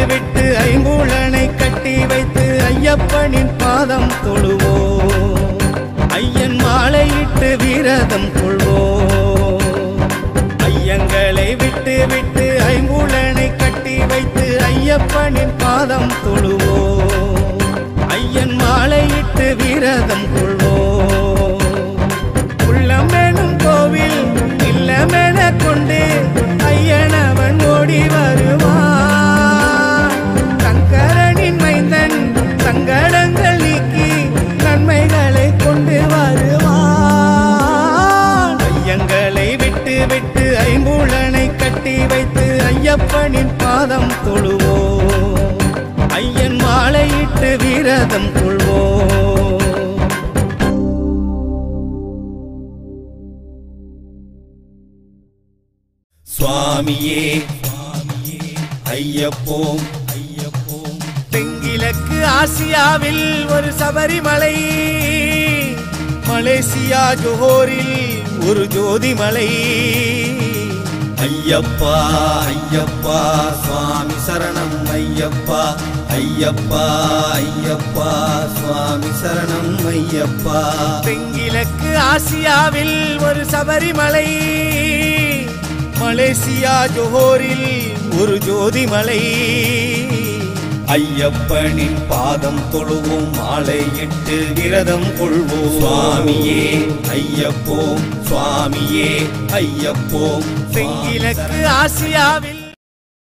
விட்டு ஐம்பூலனை கட்டி வைத்து ஐயப்பனின் பாதம் தொழுவோம். ஐயன் மாலையிட்டு விரதம் கொள்வோம். ஐயங்களை விட்டு விட்டு ஐம்பூலனை கட்டி வைத்து ஐயப்பனின் பாதம் தொழுவோம். ஐயன் மாலையிட்டு விரதம் கொள்வோம். உள்ளமெனும் கோவில் இல்லமென கொண்டு ஐயனவன் ஓடி வருவான். சங்கரனின் மைந்தன் சங்கடங்கள் நீக்கி நன்மைகளை கொண்டு வருவான். ஐயங்களை விட்டு விட்டு ஐம்பூலனை கட்டி வைத்து ஐயப்பனின் பாதம் தொழுவோம். ஐயன் மாலையிட்டு விரதம் கொள்வோம். சுவாமியே ஐயப்போம் ஐயப்போம். தென்கிழக்கு ஆசியாவில் ஒரு சபரிமலை, மலேசியா ஜோஹோரில் ஒரு ஜோதிமலை. ஐயப்பா ஐயப்பா சுவாமி சரணம் ஐயப்பா. ஐயப்பா ஐயப்பா சுவாமி சரணம் ஐயப்பா. தென்கிழக்கு ஆசியாவில் ஒரு சபரிமலை, மலேசியா ஜோஹோரில் ஒரு ஜோதிமலை. ஐயப்பனின் பாதம் தொழுவோம், மாலையிட்டு விரதம் கொள்வோம். சுவாமியே ஐயப்போம் சுவாமியே ஐயப்போம். தென்கிழக்கு ஆசியாவில்